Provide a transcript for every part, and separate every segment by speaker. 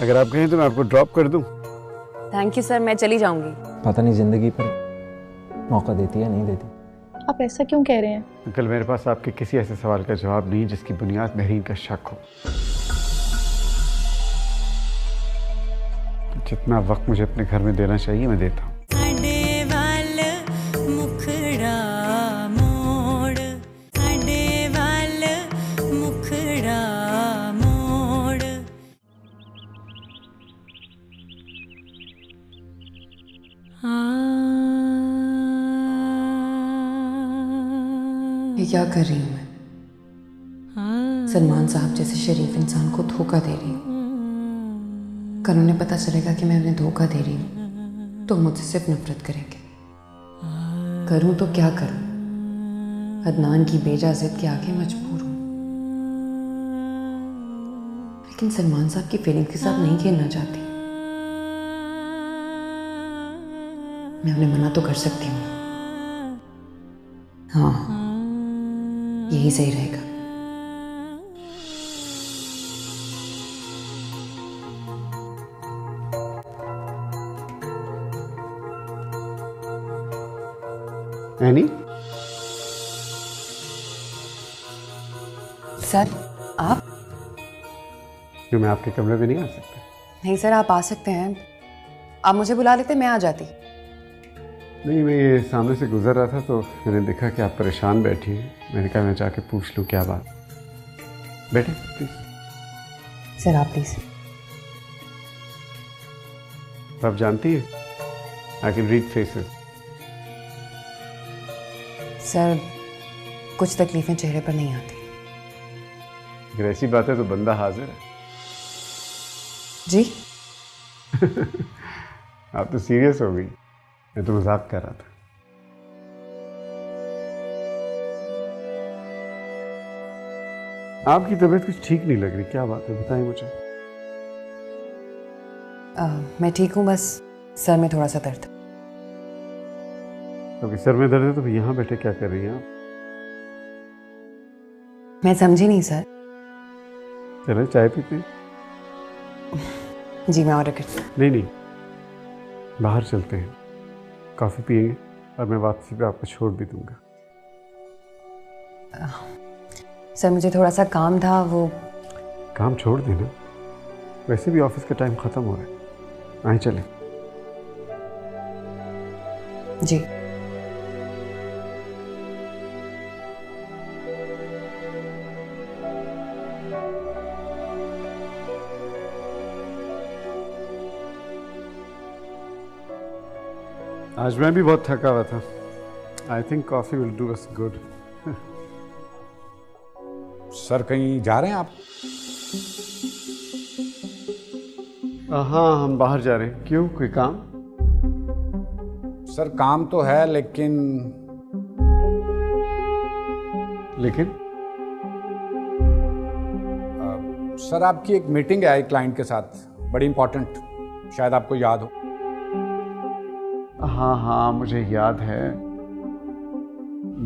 Speaker 1: अगर आप कहें तो मैं आपको ड्रॉप कर दूं।
Speaker 2: थैंक यू सर, मैं चली जाऊंगी।
Speaker 3: पता नहीं जिंदगी पर मौका देती है नहीं देती।
Speaker 4: आप ऐसा क्यों कह रहे हैं?
Speaker 1: अंकल, मेरे पास आपके किसी ऐसे सवाल का जवाब नहीं जिसकी बुनियाद महरीन का शक हो। जितना वक्त मुझे अपने घर में देना चाहिए मैं देता हूँ।
Speaker 5: ये क्या कर रही हूँ मैं? सलमान साहब जैसे शरीफ इंसान को धोखा दे रही हूँ। कल उन्हें पता चलेगा कि मैं उन्हें धोखा दे रही हूँ तो मुझसे सिर्फ नफरत करेंगे। करूँ तो क्या करूँ? अदनान की बेजा जिद के आगे मजबूर हूँ, लेकिन सलमान साहब की फीलिंग के साथ नहीं खेलना चाहती। मैं उन्हें मना तो कर सकती हूँ। हाँ, यही सही रहेगा।
Speaker 1: एनी,
Speaker 2: सर आप?
Speaker 1: क्यों मैं आपके कमरे में नहीं आ सकता?
Speaker 2: नहीं सर, आप आ सकते हैं। आप मुझे बुला लेते, मैं आ जाती।
Speaker 1: नहीं, मैं ये सामने से गुजर रहा था तो मैंने देखा कि आप परेशान बैठी हैं। मैंने कहा मैं जाके पूछ लूँ क्या बात। बैठे प्लीज।
Speaker 2: सर आप प्लीज।
Speaker 1: आप जानती हैं, I can read faces.
Speaker 2: Sir कुछ तकलीफें चेहरे पर नहीं आती।
Speaker 1: अगर ऐसी बात है तो बंदा हाजिर है।
Speaker 2: जी?
Speaker 1: आप तो सीरियस हो गई। मैं तो मजाक कर रहा था। आपकी तबीयत कुछ ठीक नहीं लग रही, क्या बात है बताइए मुझे।
Speaker 2: मैं ठीक हूँ, बस सर में थोड़ा सा दर्द।
Speaker 1: तो सर में दर्द है तो यहाँ बैठे क्या कर रही हैं आप?
Speaker 2: मैं समझी नहीं सर।
Speaker 1: चले चाय पीते हैं?
Speaker 2: जी मैं ऑर्डर करती हूँ।
Speaker 1: नहीं नहीं, बाहर चलते हैं, कॉफ़ी पियेंगे और मैं वापसी पे आपको छोड़ भी दूंगा।
Speaker 2: सर मुझे थोड़ा सा काम था, वो।
Speaker 1: काम छोड़ देना, वैसे भी ऑफिस का टाइम ख़त्म हो रहा है। आए चलें।
Speaker 2: जी।
Speaker 1: आज मैं भी बहुत थका हुआ था। I think coffee will do us good.
Speaker 6: Sir कहीं जा रहे हैं आप?
Speaker 1: हाँ, हम बाहर जा रहे हैं। क्यों, कोई काम?
Speaker 6: सर काम तो है लेकिन सर आपकी एक मीटिंग है एक क्लाइंट के साथ, बड़ी इंपॉर्टेंट, शायद आपको याद हो।
Speaker 1: हाँ हाँ मुझे याद है।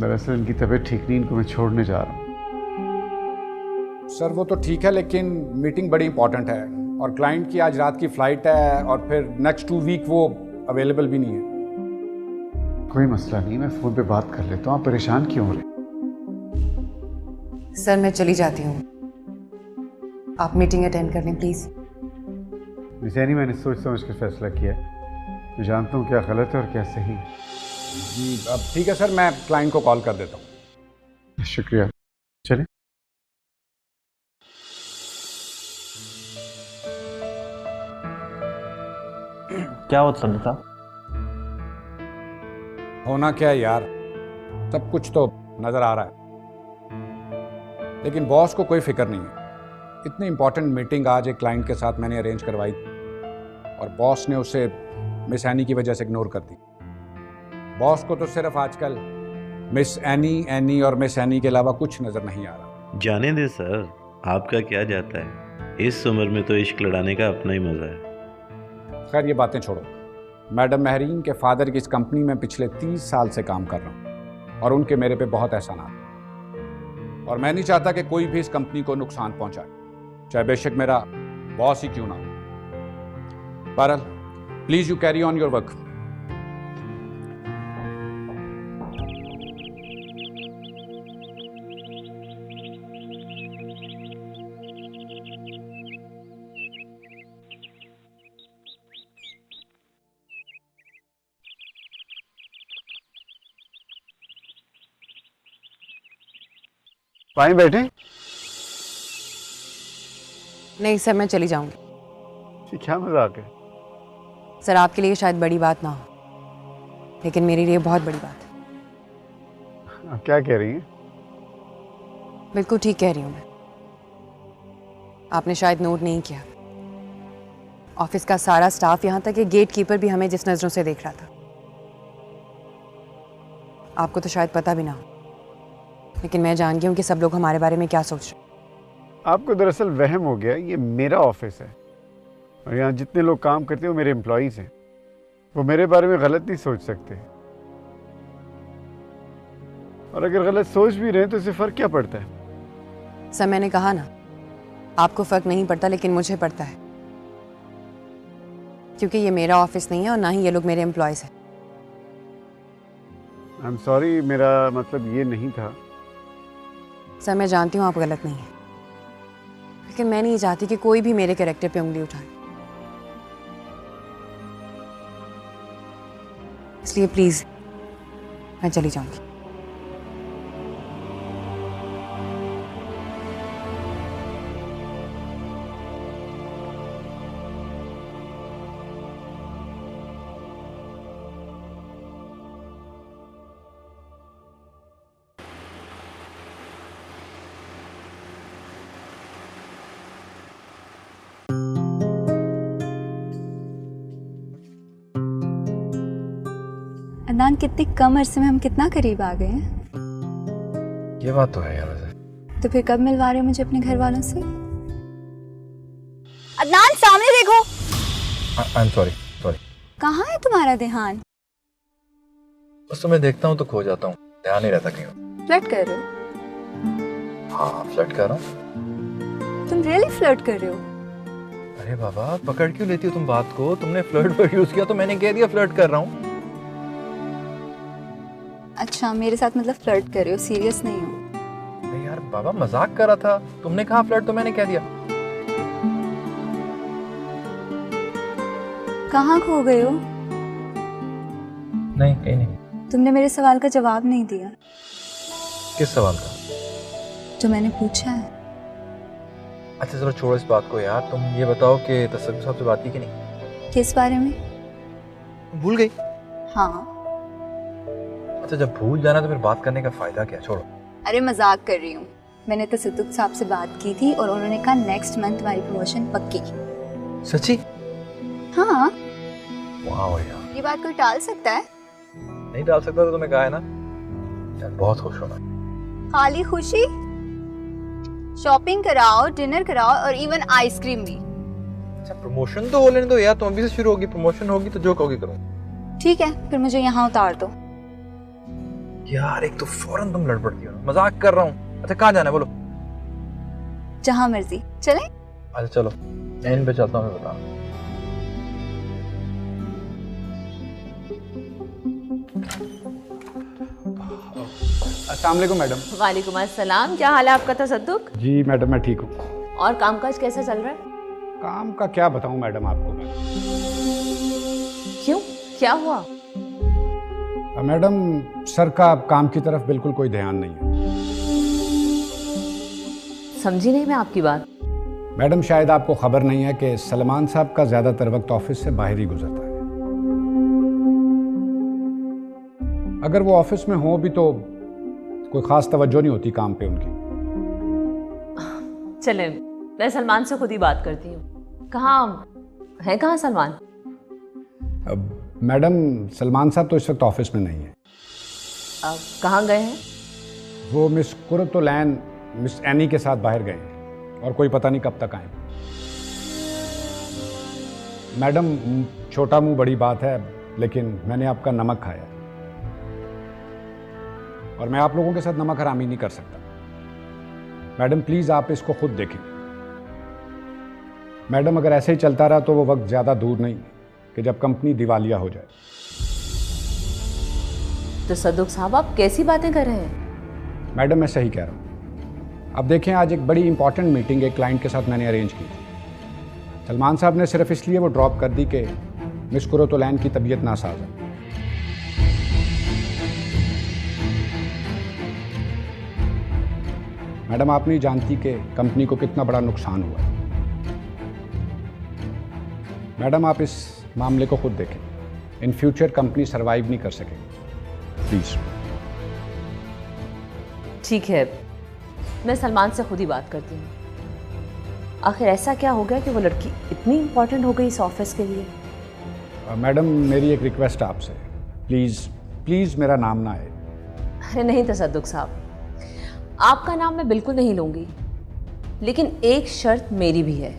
Speaker 1: दरअसल इनकी तबीयत ठीक नहीं, इनको मैं छोड़ने जा रहा हूँ।
Speaker 6: सर वो तो ठीक है लेकिन मीटिंग बड़ी इंपॉर्टेंट है और क्लाइंट की आज रात की फ्लाइट है और फिर नेक्स्ट 2 वीक वो अवेलेबल भी नहीं है।
Speaker 1: कोई मसला नहीं, मैं फ़ोन पे बात कर लेता हूँ। आप परेशान क्यों हो रहे?
Speaker 2: सर मैं चली जाती हूँ, आप मीटिंग अटेंड कर लें प्लीज़।
Speaker 1: जैसे नहीं, मैंने सोच समझ कर फैसला किया है। मैं जानता हूँ क्या गलत है और क्या सही है।
Speaker 6: जी अब ठीक है सर, मैं क्लाइंट को कॉल कर देता हूँ।
Speaker 1: शुक्रिया, चलें।
Speaker 3: क्या होता था?
Speaker 6: होना क्या है यार, सब कुछ तो नजर आ रहा है लेकिन बॉस को कोई फिक्र नहीं है। इतनी इंपॉर्टेंट मीटिंग आज एक क्लाइंट के साथ मैंने अरेंज करवाई थी और बॉस ने उसे मिस एनी की वजह से इग्नोर कर दी। बॉस को तो सिर्फ आजकल मिस एनी और मिस एनी के अलावा कुछ नजर नहीं आ रहा।
Speaker 7: जाने दे सर, आपका क्या जाता है, इस उम्र में तो इश्क लड़ाने का अपना ही मजा है।
Speaker 6: खैर ये बातें छोड़ो, मैडम महरीन के फादर की इस कंपनी में पिछले 30 साल से काम कर रहा हूँ और उनके मेरे पे बहुत एहसानात, और मैं नहीं चाहता कि कोई भी इस कंपनी को नुकसान पहुंचाए, चाहे बेशक मेरा बॉस ही क्यों ना हो। बहरहाल please you carry on your work.
Speaker 1: वहीं बैठे?
Speaker 5: नहीं सर, मैं चली जाऊंगी।
Speaker 1: ये क्या मजाक है?
Speaker 5: सर आपके लिए शायद बड़ी बात ना हो, लेकिन मेरे लिए बहुत बड़ी बात है।
Speaker 1: आप क्या कह रही हैं?
Speaker 5: बिल्कुल ठीक कह रही हूँ मैं। आपने शायद नोट नहीं किया, ऑफिस का सारा स्टाफ, यहाँ तक कि गेट कीपर भी हमें जिस नजरों से देख रहा था। आपको तो शायद पता भी ना हो, लेकिन मैं जान गई हूँ कि सब लोग हमारे बारे में क्या सोच रहे हैं।
Speaker 1: आपको दरअसल वहम हो गया, ये मेरा ऑफिस है और यहाँ जितने लोग काम करते हैं वो मेरे एम्प्लॉयज़ हैं। वो मेरे बारे में गलत नहीं सोच सकते, और अगर गलत सोच भी रहे हैं तो इससे फ़र्क क्या पड़ता है?
Speaker 5: सर मैंने कहा ना, आपको फर्क नहीं पड़ता, लेकिन मुझे पड़ता है, क्योंकि ये मेरा ऑफिस नहीं है और ना ही ये लोग मेरे एम्प्लॉयज़ हैं।
Speaker 1: आई एम सॉरी, मेरा मतलब ये नहीं था।
Speaker 5: सर मैं जानती हूँ आप गलत नहीं हैं, लेकिन मैं नहीं चाहती कि कोई भी मेरे कैरेक्टर पे उंगली उठाए, इसलिए प्लीज मैं चली जाऊंगी।
Speaker 8: अदनान, कितनी कम अरसे में हम कितना करीब आ गए हैं।
Speaker 3: ये बात तो है यार। वैसे
Speaker 8: तो फिर कब मिलवा रहे हो मुझे अपने घर वालों से? अदनान सामने देखो।
Speaker 3: I am sorry sorry.
Speaker 8: कहाँ है तुम्हारा ध्यान?
Speaker 3: बस तुम्हें देखता हूँ तो खो जाता हूँ, ध्यान नहीं रहता कहीं।
Speaker 8: फ्लर्ट कर रहे हो?
Speaker 3: हाँ फ्लर्ट कर रहा हूँ।
Speaker 8: तुम रियली फ्लर्ट कर रहे हो?
Speaker 3: अरे बाबा, पकड़ क्यों लेती हो तुम बात को? तुमने फ्लर्ट वर्ड यूज किया तो मैंने कह दिया फ्लर्ट कर रहा हूँ।
Speaker 8: अच्छा, मेरे साथ मतलब फ्लर्ट कर रहे हो, सीरियस नहीं हो?
Speaker 3: अरे यार बाबा, मजाक कर रहा था। तुमने कहा फ्लर्ट तो मैंने कह दिया।
Speaker 8: कहाँ खो गए हो?
Speaker 3: नहीं कहीं नहीं।
Speaker 8: तुमने मेरे सवाल का जवाब नहीं दिया।
Speaker 3: किस सवाल का?
Speaker 8: जो मैंने पूछा है।
Speaker 3: अच्छा चलो छोड़ो इस बात को यार, तुम ये बताओ कि तसव्वुर साहब से बात की कि नहीं?
Speaker 8: किस बारे में?
Speaker 3: भूल गई?
Speaker 8: हाँ।
Speaker 3: अच्छा जब भूल जाना तो फिर बात करने का फायदा क्या? छोड़ो।
Speaker 8: अरे मजाक कर रही हूँ। मैंने तसद्दुक साहब से बात की थी और उन्होंने कहा नेक्स्ट मंथ तुम्हारी प्रमोशन पक्की।
Speaker 3: सच्ची?
Speaker 8: हाँ।
Speaker 3: वाह यार,
Speaker 8: ये बात कोई टाल सकता है?
Speaker 3: नहीं डाल सकता तो तुम्हें कहा है ना यार, बहुत खुश होना।
Speaker 8: खाली खुशी? शॉपिंग कराओ, डिनर कराओ और इवन आइसक्रीम भी।
Speaker 3: अच्छा प्रमोशन तो हो लेने दो यार, तुम अभी से शुरू होगी, प्रमोशन होगी तो जो कहोगी करूँ।
Speaker 8: ठीक है, फिर मुझे यहाँ उतार दो।
Speaker 3: यार एक तो फौरन तुम लड़ पड़ती हो। मजाक कर रहा हूँ। अच्छा कहाँ जाना है बोलो?
Speaker 8: जहाँ मर्जी चले।
Speaker 3: अच्छा चलो मैं इन पे चलता हूँ, मैं बता।
Speaker 6: अस्सलाम वालेकुम मैडम।
Speaker 9: वालेकुम अस्सलाम। क्या हाल है आपका तसद्दुक?
Speaker 6: जी मैडम मैं ठीक हूँ।
Speaker 9: और कामकाज कैसा चल रहा है?
Speaker 6: काम का क्या बताऊँ मैडम आपको मैं।
Speaker 9: क्यों, क्या हुआ?
Speaker 6: मैडम सर का काम की तरफ बिल्कुल कोई ध्यान नहीं है।
Speaker 9: समझी नहीं मैं आपकी बात।
Speaker 6: मैडम शायद आपको खबर नहीं है कि सलमान साहब का ज़्यादातर वक्त ऑफिस से बाहर ही गुजरता है। अगर वो ऑफिस में हो भी तो कोई ख़ास तवज्जो नहीं होती काम पे उनकी।
Speaker 9: चले मैं सलमान से खुद ही बात करती हूँ। कहाँ सलमान?
Speaker 6: अब मैडम सलमान साहब तो इस वक्त ऑफिस में नहीं है।
Speaker 9: अब कहाँ गए हैं?
Speaker 6: वो मिस कुरतुलैन मिस एनी के साथ बाहर गए हैं और कोई पता नहीं कब तक आए। मैडम छोटा मुंह बड़ी बात है, लेकिन मैंने आपका नमक खाया और मैं आप लोगों के साथ नमक हरामी नहीं कर सकता। मैडम प्लीज़ आप इसको खुद देखें। मैडम अगर ऐसे ही चलता रहा तो वो वक्त ज़्यादा दूर नहीं कि जब कंपनी दिवालिया हो जाए।
Speaker 9: तो सदुक साहब आप कैसी बातें कर रहे हैं?
Speaker 6: मैडम मैं सही कह रहा हूँ। अब देखें, आज एक बड़ी इंपॉर्टेंट मीटिंग एक क्लाइंट के साथ मैंने अरेंज की थी। सलमान साहब ने सिर्फ इसलिए वो ड्रॉप कर दी कि मिस कुरतुलैन की तबीयत नासाज है। मैडम आप नहीं जानती कि कंपनी को कितना बड़ा नुकसान हुआ है। मैडम आप इस मामले को खुद देखें। इन फ्यूचर कंपनी सरवाइव नहीं कर सकेगी। प्लीज।
Speaker 9: ठीक है, मैं सलमान से खुद ही बात करती हूँ। आखिर ऐसा क्या हो गया कि वो लड़की इतनी इंपॉर्टेंट हो गई इस ऑफिस के लिए?
Speaker 6: मैडम मेरी एक रिक्वेस्ट है आपसे, प्लीज़ प्लीज़ मेरा नाम ना आए।
Speaker 9: अरे नहीं तसद्दुक साहब, आपका नाम मैं बिल्कुल नहीं लूंगी, लेकिन एक शर्त मेरी भी है।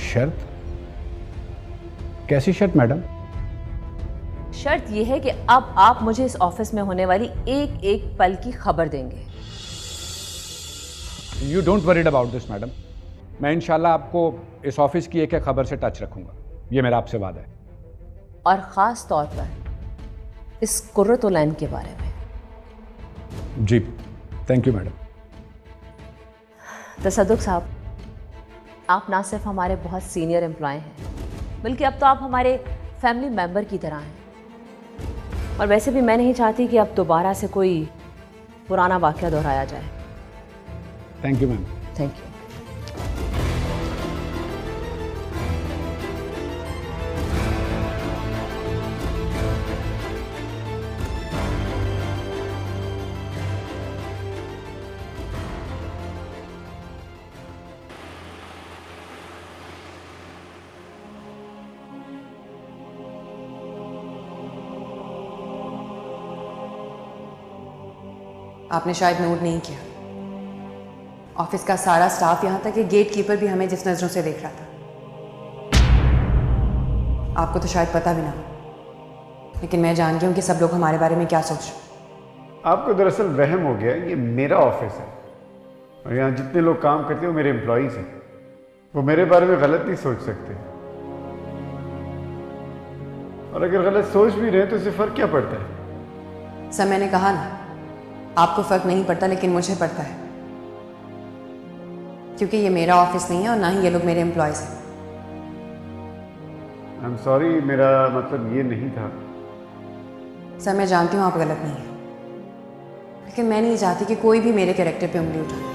Speaker 6: शर्त? कैसी शर्त मैडम?
Speaker 9: शर्त यह है कि अब आप मुझे इस ऑफिस में होने वाली एक एक पल की खबर देंगे।
Speaker 6: You don't worried about this madam. मैं इंशाल्लाह आपको इस ऑफिस की एक एक खबर से टच रखूंगा, ये मेरा आपसे वादा है।
Speaker 9: और ख़ास तौर पर इस कुर्रतुलैन के बारे में।
Speaker 6: जी थैंक यू मैडम।
Speaker 9: तसद्दुक साहब, आप ना सिर्फ हमारे बहुत सीनियर एम्प्लॉय हैं, बल्कि अब तो आप हमारे फैमिली मेंबर की तरह हैं। और वैसे भी मैं नहीं चाहती कि अब दोबारा से कोई पुराना वाक़या दोहराया जाए।
Speaker 6: Thank you ma'am.
Speaker 9: Thank you.
Speaker 2: आपने शायद नोट नहीं किया, ऑफिस का सारा स्टाफ, यहां तक कि गेट कीपर भी हमें जिस नजरों से देख रहा था। आपको तो शायद पता भी ना हो, लेकिन मैं जानती हूँ कि सब लोग हमारे बारे में क्या सोच रहे हैं।
Speaker 1: आपको दरअसल वहम हो गया, ये मेरा ऑफिस है और यहाँ जितने लोग काम करते हैं वो मेरे एम्प्लॉयज़ हैं। वो मेरे बारे में गलत नहीं सोच सकते, और अगर गलत सोच भी रहे तो इससे फर्क क्या पड़ता है?
Speaker 2: सर मैंने कहा ना, आपको फर्क नहीं पड़ता, लेकिन मुझे पड़ता है, क्योंकि ये मेरा ऑफिस नहीं है और ना ही ये लोग मेरे एम्प्लॉयज हैं।
Speaker 1: आई एम सॉरी, मेरा मतलब ये नहीं था।
Speaker 2: सर मैं जानती हूँ आप गलत नहीं है, लेकिन मैं नहीं चाहती कि कोई भी मेरे कैरेक्टर पे उंगली उठाए।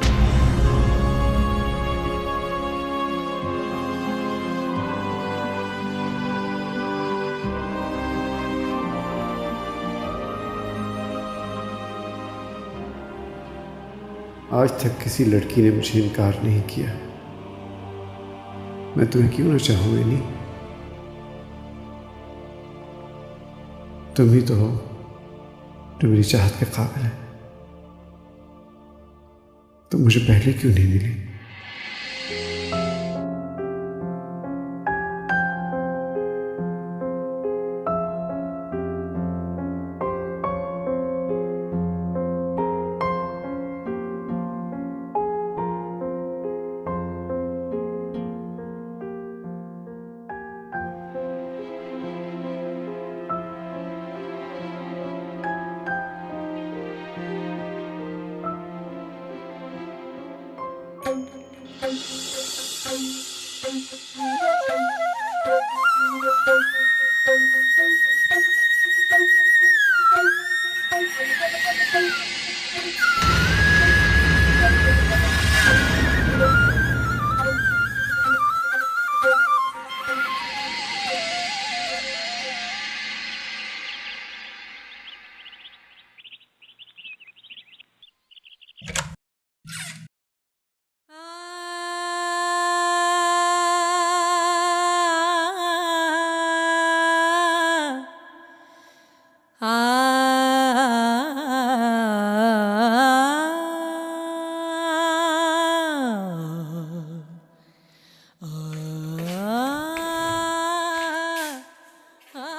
Speaker 1: आज तक किसी लड़की ने मुझे इनकार नहीं किया, मैं तुम्हें क्यों ना चाहूँ नहीं? तुम ही तो हो जो मेरी चाहत के काबिल है। तुम मुझे पहले क्यों नहीं मिली?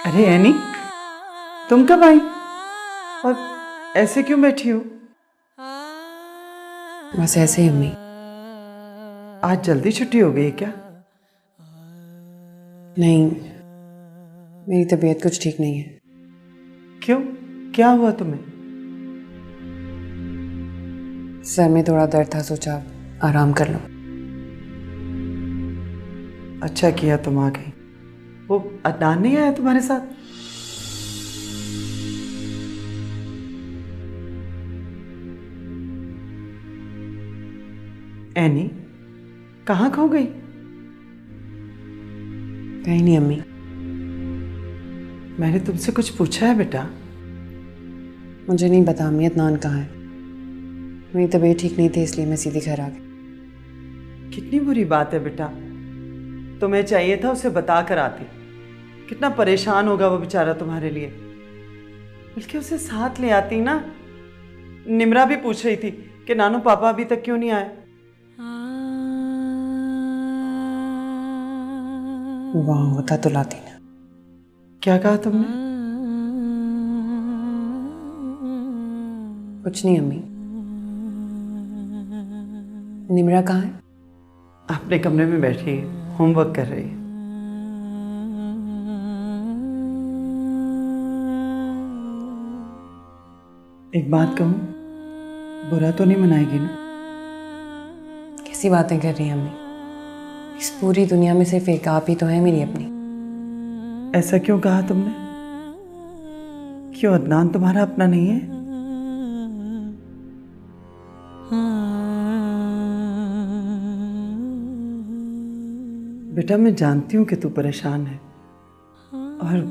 Speaker 10: अरे एनी, तुम कब आई और ऐसे क्यों बैठी हो?
Speaker 2: बस ऐसे ही अम्मी।
Speaker 10: आज जल्दी छुट्टी हो गई क्या?
Speaker 2: नहीं, मेरी तबीयत कुछ ठीक नहीं है।
Speaker 10: क्यों, क्या हुआ तुम्हें?
Speaker 2: सर में थोड़ा दर्द था, सोचा आराम कर लो।
Speaker 10: अच्छा किया तुम आ गई। वो अदनान नहीं आया तुम्हारे साथ? एनी कहाँ खो गई?
Speaker 2: कहीं नहीं अम्मी।
Speaker 10: मैंने तुमसे कुछ पूछा है बेटा?
Speaker 2: मुझे नहीं पता अम्मी अदनान कहाँ है। मेरी तबीयत ठीक नहीं थी इसलिए मैं सीधी घर आ गई।
Speaker 10: कितनी बुरी बात है बेटा, तुम्हें चाहिए था उसे बता कर आती। कितना परेशान होगा वो बेचारा तुम्हारे लिए। बल्कि उसे साथ ले आती ना। निम्रा भी पूछ रही थी कि नानू पापा अभी तक क्यों नहीं आए।
Speaker 2: वहाँ होता तो लाती ना।
Speaker 10: क्या कहा तुमने?
Speaker 2: कुछ नहीं अम्मी। निम्रा कहाँ है?
Speaker 10: अपने कमरे में बैठी है, होमवर्क कर रही है। एक बात कहूं, बुरा तो नहीं मनाएगी ना?
Speaker 2: कैसी बातें कर रही हैं अम्मी? इस पूरी दुनिया में सिर्फ एक आप ही तो है मेरी अपनी।
Speaker 10: ऐसा क्यों कहा तुमने? क्यों अदनान तुम्हारा अपना नहीं है? बेटा मैं जानती हूँ कि तू परेशान है और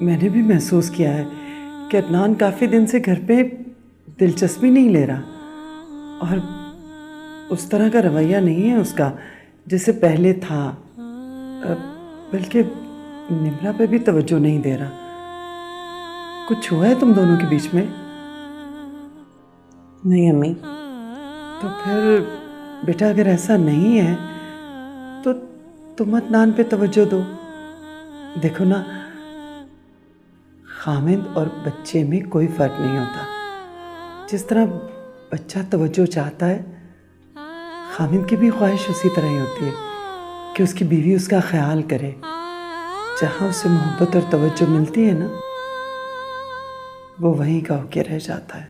Speaker 10: मैंने भी महसूस किया है कि अदनान काफ़ी दिन से घर पे दिलचस्पी नहीं ले रहा और उस तरह का रवैया नहीं है उसका जैसे पहले था। बल्कि निम्रा पे भी तवज्जो नहीं दे रहा। कुछ हुआ है तुम दोनों के बीच में?
Speaker 2: नहीं अम्मी।
Speaker 10: तो फिर बेटा अगर ऐसा नहीं है तो तुम अदनान पे तवज्जो दो। देखो ना, खामिद और बच्चे में कोई फ़र्क नहीं होता। जिस तरह बच्चा तवज्जो चाहता है, खामिद की भी ख्वाहिश उसी तरह ही होती है कि उसकी बीवी उसका ख्याल करे। जहाँ उसे मोहब्बत और तवज्जो मिलती है ना, वो वहीं का होके रह जाता है।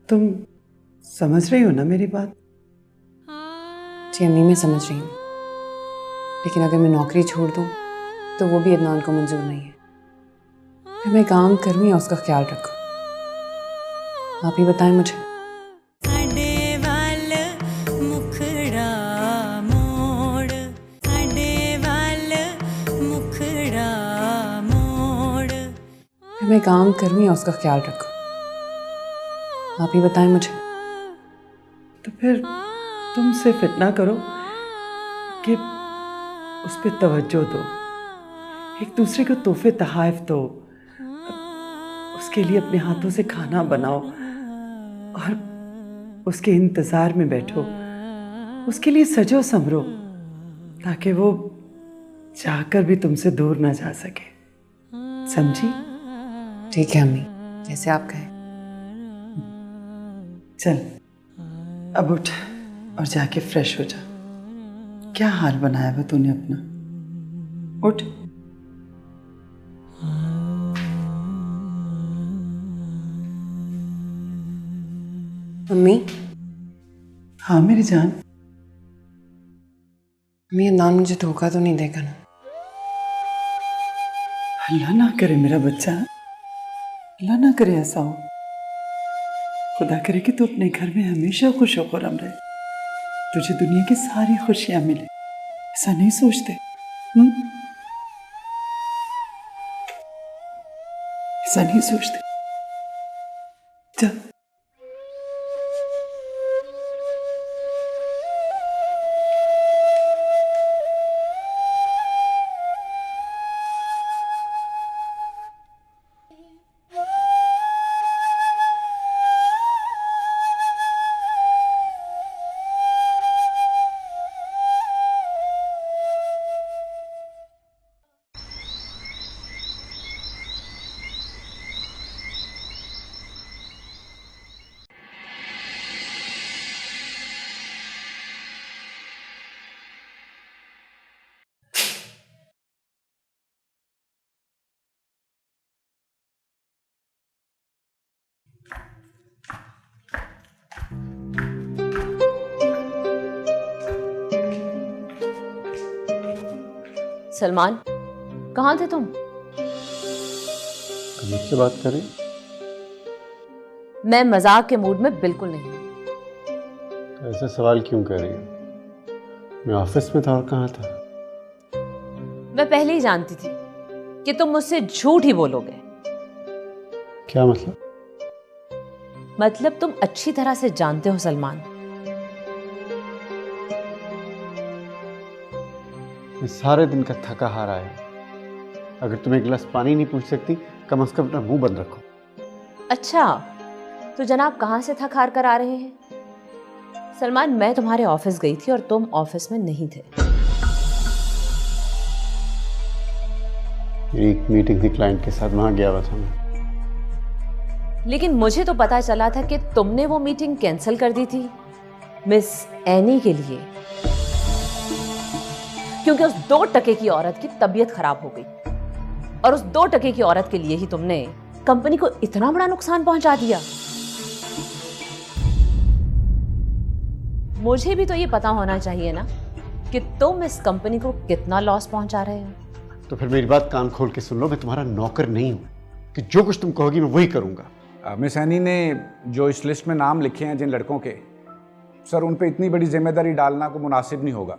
Speaker 10: तुम समझ रही हो ना मेरी बात?
Speaker 2: जी अम्मी मैं समझ रही हूँ, लेकिन अगर मैं नौकरी छोड़ दूँ तो वो भी अदनान को मंजूर नहीं है। फिर मैं काम करूँ या उसका ख्याल रखूँ? आप ही बताएं मुझे। फिर मैं काम करूँ या उसका ख्याल रखूँ? आप ही बताएं मुझे।
Speaker 10: तो फिर तुम सिर्फ इतना करो कि उस पर तवज्जो दो, एक दूसरे को तोहफे तोहफ़ दो, उसके लिए अपने हाथों से खाना बनाओ और उसके इंतज़ार में बैठो, उसके लिए सजो संवरो ताकि वो चाहकर भी तुमसे दूर ना जा सके। समझी?
Speaker 2: ठीक है अम्मी, जैसे आप कहें।
Speaker 10: चल अब उठ और जाके फ्रेश हो जा। क्या हाल बनाया हुआ तूने अपना? उठ।
Speaker 2: अम्मी।
Speaker 10: हाँ मेरी जान।
Speaker 2: अम्मी अदनान मुझे धोखा तो नहीं देगा ना?
Speaker 10: अल्लाह ना करे मेरा बच्चा, अल्लाह ना करे ऐसा हो। खुदा करे कि तू अपने घर में हमेशा खुश हो खुर्रम रहे, तुझे दुनिया की सारी खुशियां मिले। ऐसा नहीं सोचते? ऐसा नहीं सोचते? जा।
Speaker 9: सलमान, कहाँ थे तुम?
Speaker 1: मुझसे बात करें?
Speaker 9: मैं मजाक के मूड में बिल्कुल नहीं हूं।
Speaker 1: तो ऐसे सवाल क्यों कर रही हो? मैं ऑफिस में था और कहाँ था?
Speaker 9: मैं पहले ही जानती थी कि तुम मुझसे झूठ ही बोलोगे।
Speaker 1: क्या मतलब?
Speaker 9: मतलब तुम अच्छी तरह से जानते हो सलमान,
Speaker 1: मैं सारे दिन का थका हारा है। अगर तुम एक गिलास पानी नहीं पूछ सकती, कम से कम अपना मुंह बंद रखो।
Speaker 9: अच्छा, तो जनाब कहाँ से थक हार कर आ रहे हैं? सलमान, मैं तुम्हारे ऑफिस गई थी और तुम ऑफिस में नहीं थे।
Speaker 1: मेरी एक मीटिंग थी क्लाइंट के साथ, वहां गया हुआ था मैं।
Speaker 9: लेकिन मुझे तो पता चला था कि तुमने वो मीटिंग कैंसिल कर दी थी मिस एनी के लिए, क्योंकि उस 2 टके की औरत की तबीयत खराब हो गई और उस 2 टके की औरत के लिए ही तुमने कंपनी को इतना बड़ा नुकसान पहुंचा दिया। मुझे भी तो ये पता होना चाहिए ना कि तुम इस कंपनी को कितना लॉस पहुंचा रहे हो।
Speaker 1: तो फिर मेरी बात कान खोल के सुन लो, मैं तुम्हारा नौकर नहीं हूं कि जो कुछ तुम कहोगी मैं वही करूंगा।
Speaker 6: मिस एनी ने जो इस लिस्ट में नाम लिखे हैं जिन लड़कों के, सर उन पे इतनी बड़ी जिम्मेदारी डालना को मुनासिब नहीं होगा।